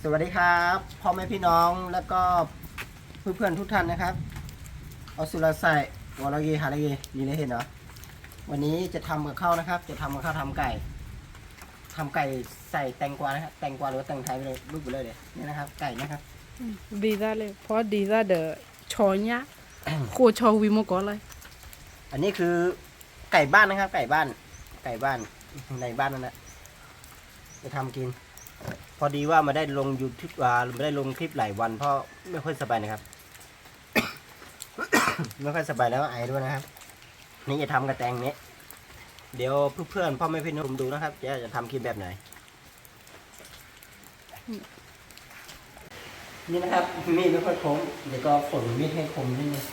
สวัสดีครับพ่อแม่พี่น้องแล้วก็เพื่อนๆทุกท่านนะครับออสุรสัยวรกีหาลกีดีเลยเห็นเหรอวันนี้จะทำกับข้าวนะครับจะทำกับข้าวทำไก่ใส่แตงกวานะครับแตงกวาหรือว่าแตงไทยไปเลยรูปไปเลยนี่นะครับไก่นะครับดีได้เลยเพราะดีได้เดอชอเนี้ยโคชอวิโมก่อนเลยอันนี้คือไก่บ้านนะครับไก่บ้านในบ้านนั่นแหละจะทำกินพอดีว่ามาได้ลงยูทูบไม่ได้ลงคลิปหลายวันเพราะไม่ค่อยสบายนะครับ ไม่ค่อยสบายแล้วไอด้วยนะครับนี่จะทำกระแตงนี้เดี๋ยวเพื่อนๆพ่อแม่พี่น้องดูนะครับจะทำกินแบบไหนนี่นะครับมีดไม่ค่อยคมเดี๋ยวก็ฝนมีดให้คมนิดนึง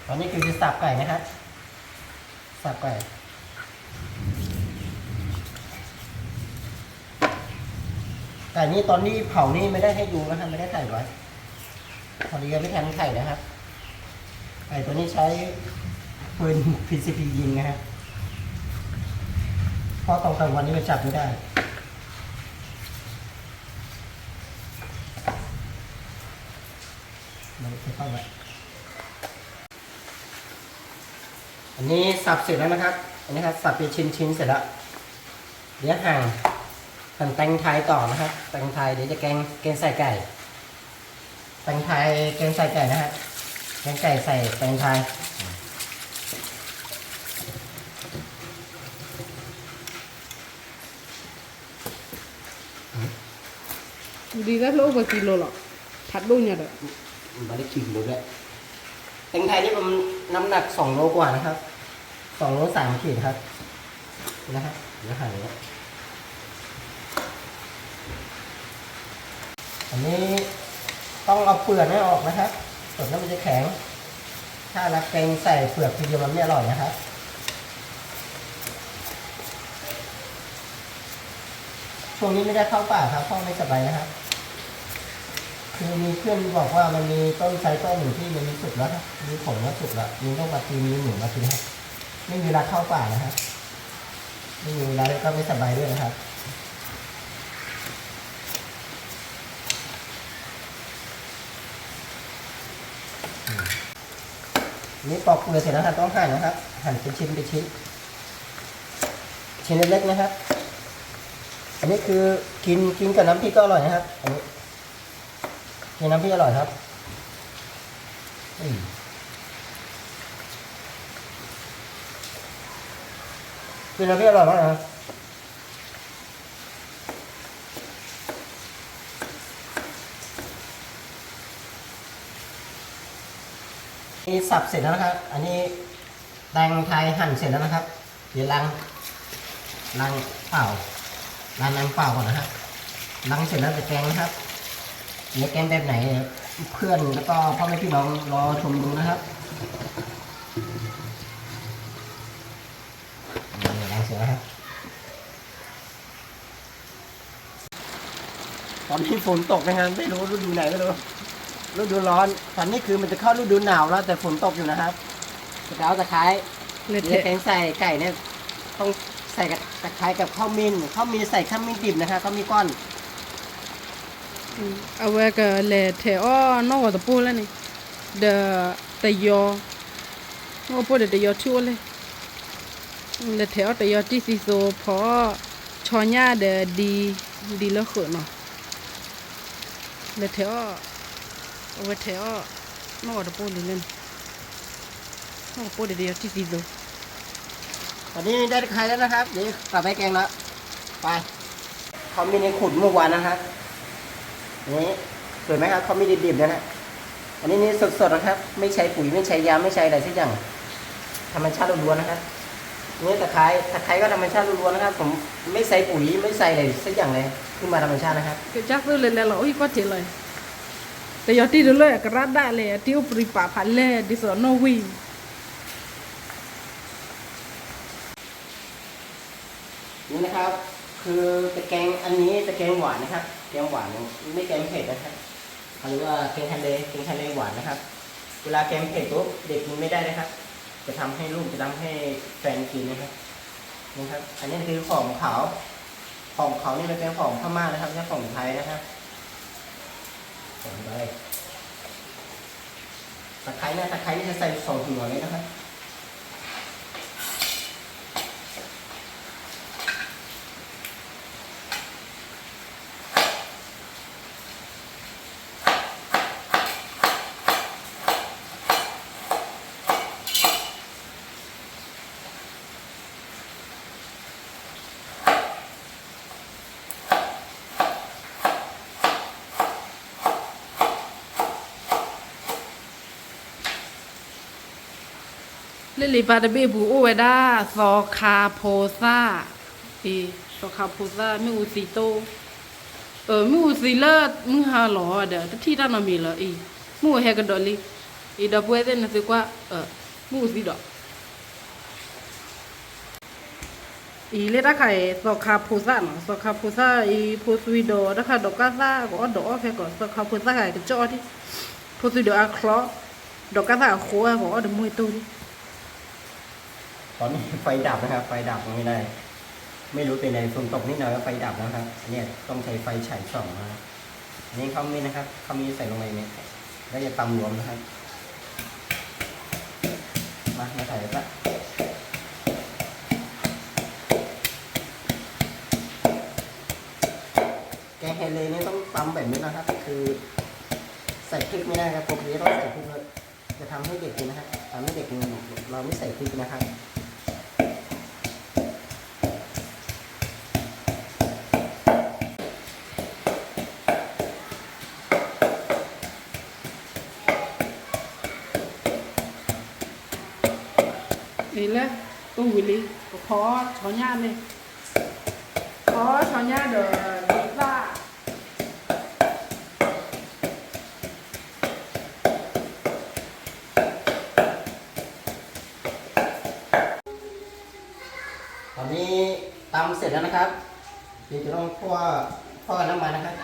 ตอนนี้คือจะสับไก่นะครับสับไก่นี้ตอนนี้เผานี่ไม่ได้ให้ดูนะครับไม่ได้ถ่ายไว้พอดียังไม่ทันไข่นะครับไก่ตัวนี้ใช้ปืน PCP ยิงนะครับเพราะตอนกลางวันนี้มันจับไม่ได้มันจะเข้าไปอันนี้สับเสร็จแล้วนะครับอันนี้ครับสับเป็นชิ้นเสร็จแล้วเดี๋ยวหั่นแตงไทยต่อนะครับแตงไทยเดี๋ยวจะแกงใส่ไก่แตงไทยแกงใส่ไก่นะฮะแกงไก่ใส่แตงไทยดีได้โลกว่ากิโลหรอกผัดลูกเนี่ยเด้อมาได้ชิมดูเลยแตงไทยนี่มันน้ำหนัก2 โลกว่านะครับ2 โล 3 ขีดครับนะครับเดี๋ยวหั่นแล้วอันนี้ต้องเอาเปลือกให้ออกนะครับส่วนนั้นมันจะแข็งถ้าเราแกงใส่เปลือกทีเดียวมันไม่อร่อยนะครับช่วงนี้ไม่ได้เข้าป่าครับพ่อไม่สบายนะครับคือมีเพื่อนบอกว่ามันมีต้นไทรต้นหนึ่งที่มันมีสุกแล้วครับมีผลว่าสุกแล้วมีต้องมาทีมีหนูมาทีครับไม่มีเวลาเข้าป่านะครับไม่มีเวลาแล้วก็ไม่สบายด้วยนะครับนี่ปอกเปลือกเสร็จแล้วครับต้องหั่นนะครับหั่นเป็นชิ้นเล็กๆนะครับอันนี้คือกินกับน้ำพริกก็อร่อยนะครับอันนี้กินน้ำพริกอร่อยครับกินน้ำพริกอร่อยมากนะนี่สับเสร็จแล้วนะครับอันนี้แตงไทยหั่นเสร็จแล้วนะครับเดี๋ยวล้างเปล่าล้างเปล่าก่อนนะครับล้างเสร็จแล้วจะแกงนะครับเดี๋ยวแกงแบบไหนเพื่อนแล้วก็พ่อแม่พี่น้องรอชมดูนะครับล้างเสร็จแล้วครับตอนนี้ฝนตกนะครับไม่รู้ฤดูไหนไม่รู้ฤดูร้อนตอนนี้คือมันจะเข้าฤดูหนาวแล้วแต่ฝนตกอยู่นะครับตะไคร้เดี๋ยวแกงใส่ไก่เนี่ยต้องใส่กับตะไคร้กับข้าวมิ้นใส่ข้าวมิ้นดิบนะครับข้าวมิ้นก้อนเอาไว้ก็เลยเทอนอกตะปูแล้วนี่เดตะยอนอกปูเดตะยอชั่วเลยเลยเทอตะยอที่ซีโซพอชอญ่าเดดีแล้วเขินเนาะเลยเทอเอาไว้เทอนอกตะปูเลยเล่นนอกปูเดตะยอที่ซีโซตอนนี้ได้ตะไคร้แล้วนะครับเดี๋ยวกลับไปแกงแล้วไปเขามีในขุดเมื่อวานนะครับนี่สวยไหมครับเขามีดิบๆนะฮะอันนี้สดๆนะครับไม่ใช้ปุ๋ยไม่ใช้ยาไม่ใช้อะไรสักอย่างธรรมชาติล้วนๆนะครับนี่ตะไคร้ก็ธรรมชาติล้วนๆนะครับผมไม่ใส่ปุ๋ยไม่ใส่อะไรสักอย่างเลยขึ้นมาธรรมชาตินะครับก็จักเลยแล้วโอ้ยก็เจ๋เลยแต่ยอดที่ดูเลยกระดาษได้เลยที่อุปริปะพันเลยดิสโนวีนี่นะครับคือตะแกงอันนี้ตะแกงหวานนะครับแกงหวานไม่แกงเผ็ดนะครับ เขาเรียกว่าแกงทะเลหวานนะครับ เวลาแกงเผ็ดปุ๊บเด็กกินไม่ได้นะครับ จะทำให้ลูกจะทำให้แฟนกินนะครับนี่ครับ อันนี้คือของเขานี่เป็นของพม่านะครับไม่ใช่ของไทยนะครับใส่ไปตะไคร้นี่จะใส่2 หัวเลยนะครับเล่นลีปาตะเบบูโอเวด้าซอคาโพซาซอคาโพซาไม่อูซีโตไม่อูซีเลอร์มึงหาหรอเดี๋ยวที่ด้านนมีเหรอมึงเฮกันดอลลี่ดอกบัวเต้นนะสิกว่ามึงอูซีดอกเล่นตะไคร่ซอคาโพซาเนาะซอคาโพซาโพสวีดอตะไคร่ดอกกาซาก็ดอกแค่ก่อนซอคาโพซาไก่กระจอที่โพสวีดออะคลอดอกกาซาโคก็ดอกมวยตัวที่ตอนนี้ไฟดับนะครับไฟดับไม่ได้ไม่รู้เป็นอะไรฝนตกนิดหน่อยก็ไฟดับแล้วครับอันนี้ต้องใช้ไฟฉายส่องนะครับอันนี้เขามีนะครับเขามีใส่ลงไปเนี่ยแล้วจะตำรวมนะครับมาใส่ซะแกงเฮเลนี่ต้องตำแบบนี้นะครับคือใส่พริกไม่ได้ครับปกติต้องใส่พริกเลยจะทำให้เด็กกินนะครับทำให้เด็กเราไม่ใส่พริกนะครับนี่แหละตัววิลีก็ขอช้อนย่าเลยขอช้อนย่าเด้อดีว่าตอนนี้ตำเสร็จแล้วนะครับเดี๋ยวจะต้องคั่วกับน้ำมันนะครับ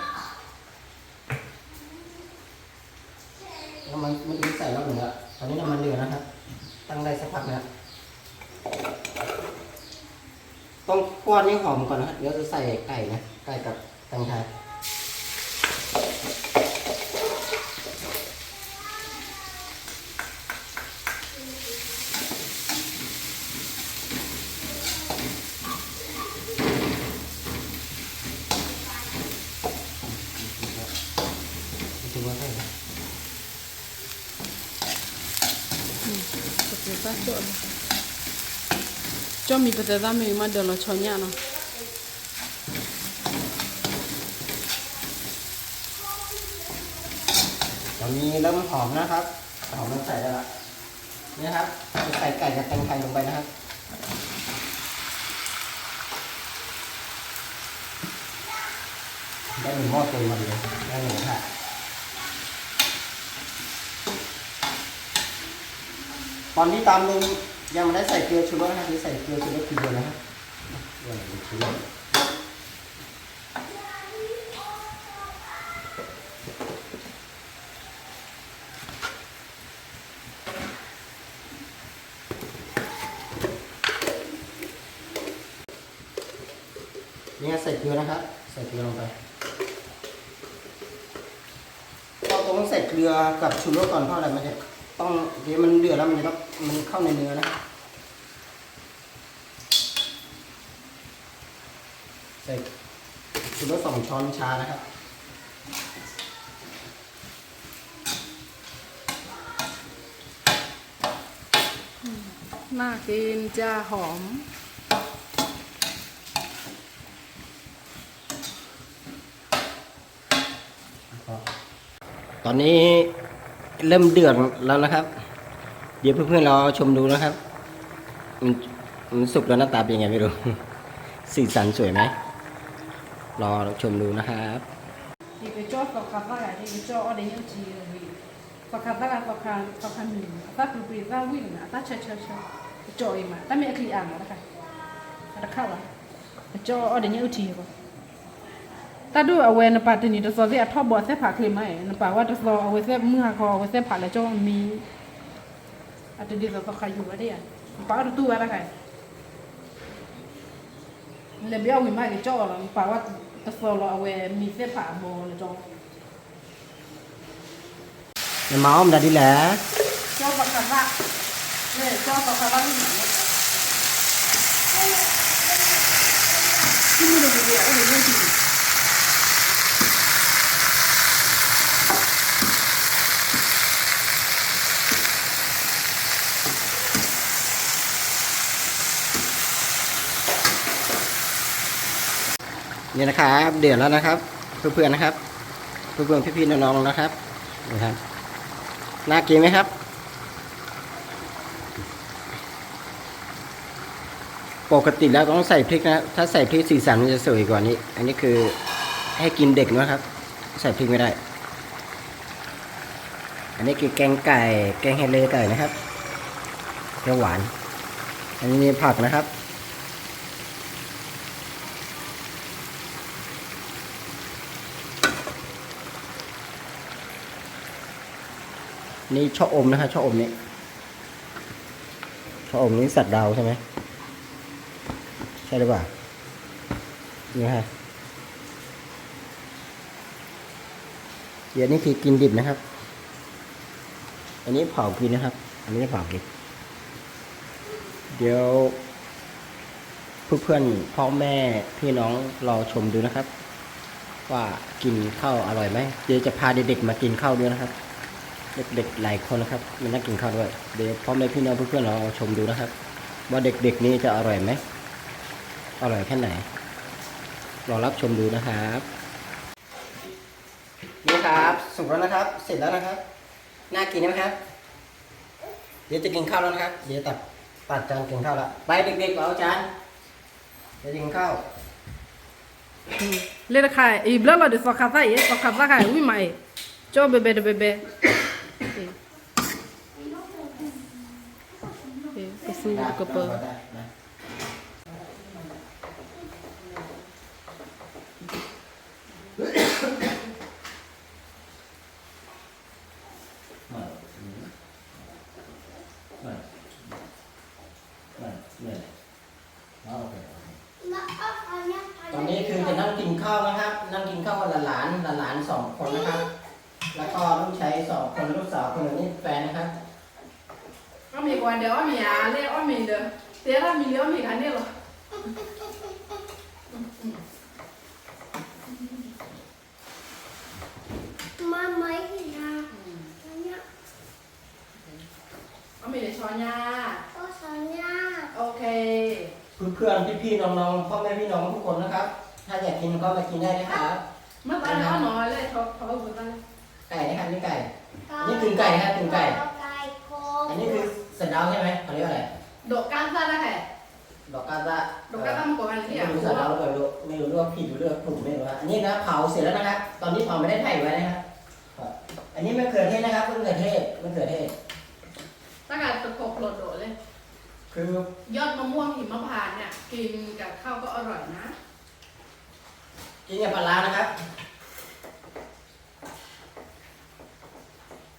น้ำมันเมื่อกี้ใส่แล้วเหลือตอนนี้น้ำมันเหลือนะครับตั้งได้สักพักนะต้องคั่วให้หอมก่อนนะครับเดี๋ยวจะใส่ไก่นะไก่กับแตงไทยดูว่าใส่cho mình phải ra mình mà được là cho nhá nó ตอนนี้เริ่มหอมนะครับหอมมันใส่ได้ละนี่นะครับจะใส่ไก่กับแตงไทยลงไปนะครับได้1 หม้อเต็มมาเลยได้1 ถาดตอนที่ตำลงยังไม่ได้ใส่เกลือชูรสนะครับที่ใส่เกลือชูรสทีเดียวนะครับเกลือชูรสนี่ใส่เกลือนะครับใส่เกลือลงไปเราต้องใส่เกลือกับชูรสก่อนเพราะอะไรมันจะต้องเดี๋ยวมันเดือดแล้วมันจะต้องมันเข้าในเนื้อนะใส่ชูรส2 ช้อนชานะครับน่ากินจ้าหอมตอนนี้เริ่มเดือดแล้วนะครับเดี๋ยวเพื่อนๆเราชมดูนะครับมันสุกแล้วหน้าตาเป็นยังไงไม่รู้ สีสันสวยไหมรอชมดูนะครับที่ไปจอดกับคาฟ่าที่ไปจอดอะไรยังจีเลยกับคาฟ่ากับคาหนึ่งถ้าปรีซ่าวิ่งนะถ้าเช่จอยมาถ้าไม่คลีอ่างนะคะถ้าเข้าอ่ะจอดอะไรยังจีก็ ta du awe na pa tini to so ve a top bo se pha kle mai na pa wa to so awe se mu ha ko awe se pha la cho mi ati di so so kha yu ba de ya pa tu wa ra kai le bia wi mai ke cho la pa wa to so lo awe mi se pha bo la cho Nhà máu ông đã đi lẻ. cho ba ka va ne cho ba ka va ni ni ni ni ni o ni niนี่นะครับเดือดแล้วนะครับเพื่อนๆนะครับเพื่อนๆพี่ๆน้องๆนะครับนี่ครับน่ากินไหมครับปกติแล้วต้องใส่พริกนะถ้าใส่พริกสีสันมันจะสวยกว่านี้อันนี้คือให้กินเด็กนะครับใส่พริกไม่ได้อันนี้คือแกงไก่แกงเฮเลไก่นะครับเปรี้ยวหวานอันนี้มีผักนะครับนี่ชะอมนะครับชะอมนี่ชะอมนี่สัตว์ดาวใช่ไหมใช่หรือเปล่านี่ฮะเดี๋ยวนี้คือกินดิบนะครับอันนี้เผากินนะครับอันนี้เผากินเดี๋ยวเพื่อนๆพ่อแม่พี่น้องรอชมดูนะครับว่ากินข้าวอร่อยไหมเดี๋ยวจะพาเด็กๆมากินข้าวด้วยนะครับเด็กๆหลายคนนะครับมันน่ากินข้าวด้วยเดี๋ยวพ่อแม่พี่น้องเพื่อนๆเราชมดูนะครับว่าเด็กๆนี้จะอร่อยไหมอร่อยแค่ไหนรอรับชมดูนะครับนี่ครับสุกแล้วนะครับเสร็จแล้วนะครับน่ากินไหมครับเดี๋ยวจะกินข้าวแล้วนะครับเดี๋ยวตัดจานกินข้าวแล้วไปเด็กๆเอาจานเดี๋ยวกินข้าว le kha e bla la de so kha fa ye so kha fa kai wi mai cho bebe de bebe cái su cái bơตอนนี้คือจะนั่งกินข้าวนะครับนั่งกินข้าวกับหลานสองคนนะครับแล้วก็ลูกชายสองคนลูกสาวคนหนึ่งนี่แฟนนะครับ mi quan de mi a le mi de te la mi le mi kan ne lo Mama ini nak tanya, mi de cho nha oh soalnya โอเค เพื่อนๆพี่ๆน้องๆพ่อแม่พี่น้องทุกคนนะครับ ถ้าอยากกินก็มากินได้นะครับ มาตาnó nóiเลยเขาพูดกัน ไก่นะครับนี่ไก่ นี่กึ่งไก่นะครับกึ่งไก่ Kai อันนี้คือสันดาวใช่ไหมเขาเรียกว่าอะไร độ can ra đó hả ดอกกาซะ độ can ra của anh ไม่ thì รู้สันดาวหรือเปล่าไม่รู้ว่าผิดหรือว่าถูกไม่รู้ฮะอันนี้นะเผาเสร็จแล้วนะครับ ตอนนี้เผาไม่ได้ถ่ายไว้นะครับอันนี้มะเขือเทศนะครับมะเขือเทศ ถ้าการตะโกกโหลดโดเลย คือย อดมะม่วงหิมพานต์เนี่ยกินกับข้าวก็อร่อยนะ กินกับปลาร้านะครับ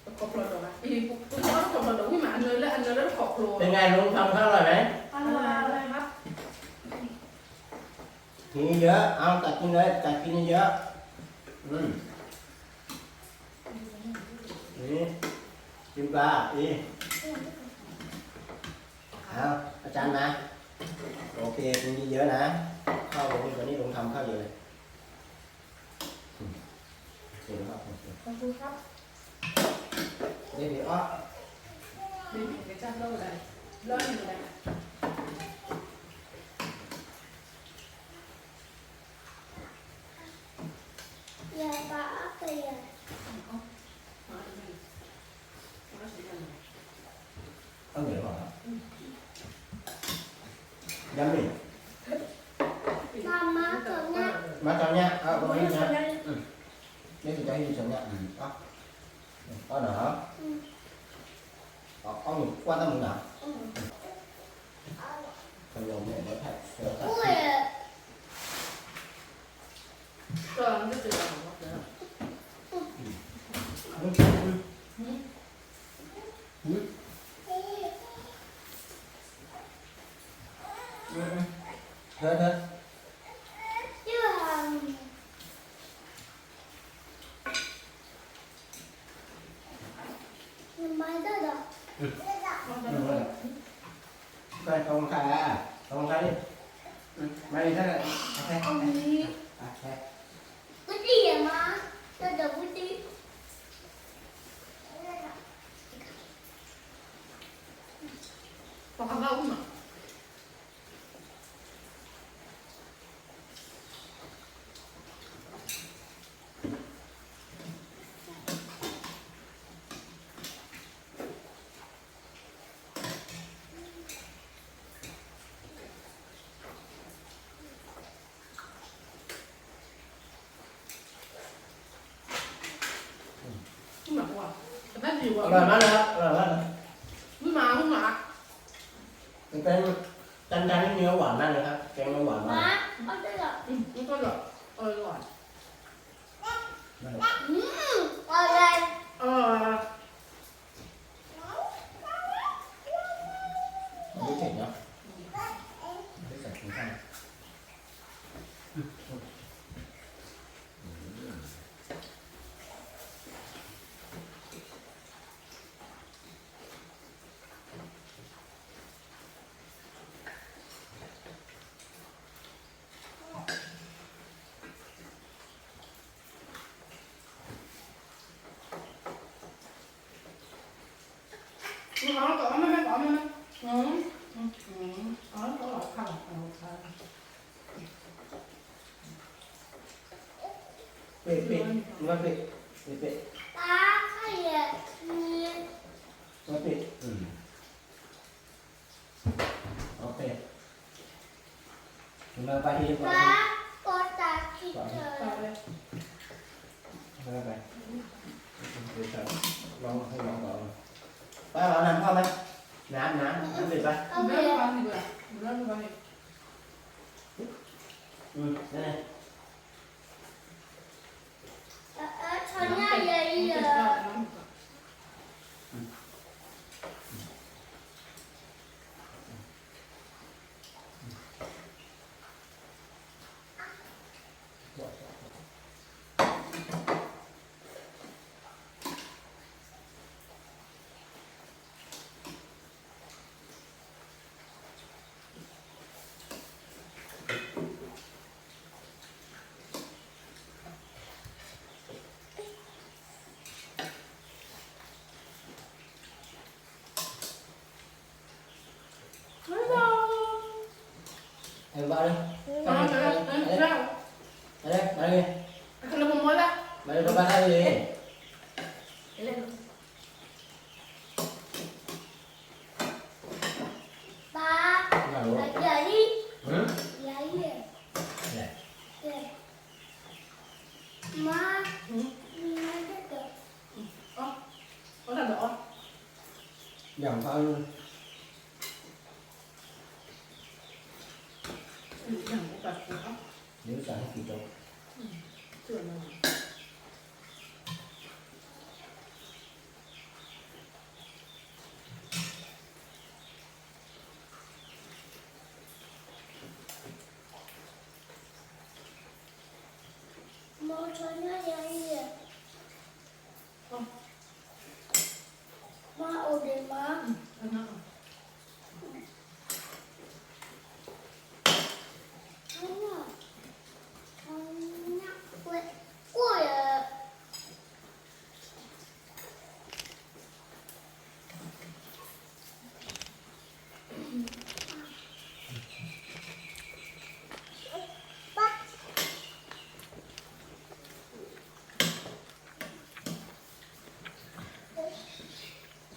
ตะโกกโหลดโดนะอีปุ๊บปุ๊บตะโกกโหลดโดที่หมาเนื้อแล้วขอบโคล เป็นไงลุงทำข้าวอร่อยไหม อร่อยครับ กินเยอะเอาตักกินเลยตักกินเยอะนี่กินปลาอีเอาอาจารย์มาโอเคกินเยอะๆนะข้าวลุงวันนี้ลุงทำข้าวเยอะเลยเสร็จแล้วครับ ขอบคุณครับ เดี๋ยวอ๋อ มีกระจับเล่าอะไรเล่าอยู่ไหน ya Pak apa ya? ต้องเหนียวหรอยังไม่ Mama soalnya มาตอนเนี้ยเอาตรงนี้นะนี่คือจะให้ดูตรงเนี้ยอ๋ออ๋อเหรออ๋อเอาหนูว่าตั้งมึงเหรอขนมเนี่ยเดี๋ยวถ่าย kue. 这这这个我知道。 เธอ chưa hầm nhưng mà đây rồi ไปตรงขาดิมาดิท่านโอเค ông đi โอเค cái gì vậy má tôi đâu có đi Có khăn không mà. Không mặc quá. Cái gì อ quá. ร่อยมากเลยครับอร่อยมากเลย Không mà không mà. มันเป็นจันๆที่เนื้อหวานมากเลยครับแกงเนื้อหวานมาก má ông đây rồi Không có được. Rồi. rồi đây Ờ. ไม่เก่งเนาะไม่ใส่ถุงข้าว Nó có mấy có mấy. Nó có lọc không.ปิดมันก็ปิด ba cái gì nhìn มันปิดโอเคมาไปที่ดีกว่า ba có ta khi trời มาไปเดี๋ยวจะลองให้ลองก่อนไปเอาน้ำเข้าไหมน้ำปิดไป không Nó biết có gì vậy? Nó có gì? นั่นไง ở cho nhà vậy giờ em vào đi Nó đây đây Cái nó không mới đó. đây đây đây đi ba nào ở giờ đi ừ vậy vậy nè vậy má Ừ. má rất được Có thật đỏ. dòng sao luôn Chẳng có thật nữa. nếu sao hết kỳ tốt Chưa nào. một cho nhà vậy má ổn định má Ăn nào. ôi à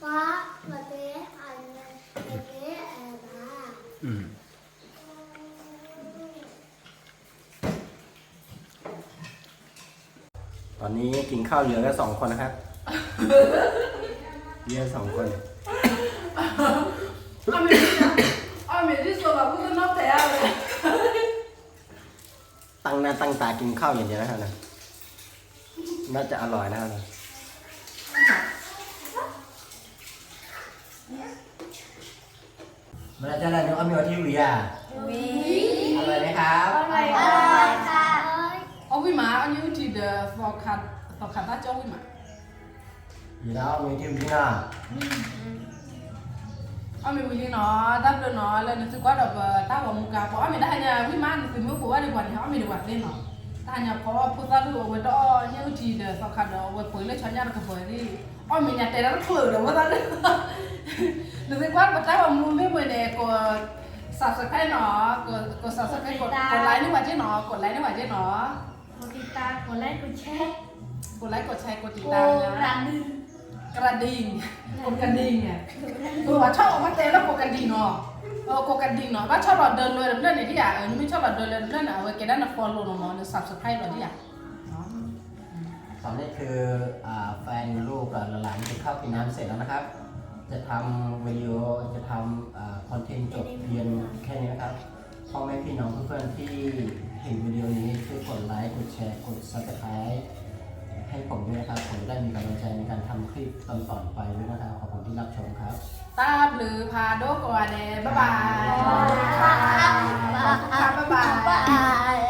ba và bé anh và bé à ba ตอนนี้กินข้าวเหลือกัน2 คนนะครับเหลือ2 คน Mày đi sửa bảo cũng nó té rồi. ตั้งหน้าตั้งตากินข้าวอย่างเดียวนะครับนะน่าจะอร่อยนะครับนะมันจะอะไรนึกว่ามีอะไรที่วีอ่ะอร่อยไหมครับ Ở với má anh yêu thì the vào khát ta cho với má อยู่แล้วมีที่วีน่ะ Ông mình như nó đáp được nó là nó sẽ quá đập ta vào một cà phó mình đã nhà với má thì mới của anh đi quản họ mình được quản lên nó ta nhà có phụ gia được với đó như thì the vào khát đó với phơi lấy cho nhà được phơi đi ông mình nhà tệ nó khử được quá ta được sẽ quá bắt ta vào mua với người này của subscribe nó của subscribe của like nước vào chứ nó của like nước vào chứ nó กดติดตามกดไลค์กดแชร์ của like của share của โก ติดตาม รั นะ นดึง กระดิ่งกดกระดิ่งเนี่ยว่าชอบออกมาเตะแล้วกดกระดิ่งเนาะกดกระดิ่งเนาะว่าชอบหลอดเดินเลยเรื่องไหนที่อยากไม่ชอบหลอดเดินเลยเรื่องไหนเกด้านนักฟอลโล่เนาะหรือ subscribe หลอดที่อยาก ตอนนี้คือแฟนลูกกับหลานจะเข้ากินน้ำเสร็จแล้วนะครับ จะทำวิดีโอจะทำคอนเทนต์จบเพียงแค่นี้นะครับพ่อแม่พี่น้องเพื่อนๆที่เห็นวิดีโอนี้ช่วยกดไลค์กดแชร์กด subscribe ให้ผมด้วยนะครับผมจะได้มีกำลังใจในการทำคลิปตอนๆไปด้วยนะครับขอบคุณที่รับชมครับ ตาบหรือพาโดกว่าเดบ๊ายบายบ๊ายบาย บาย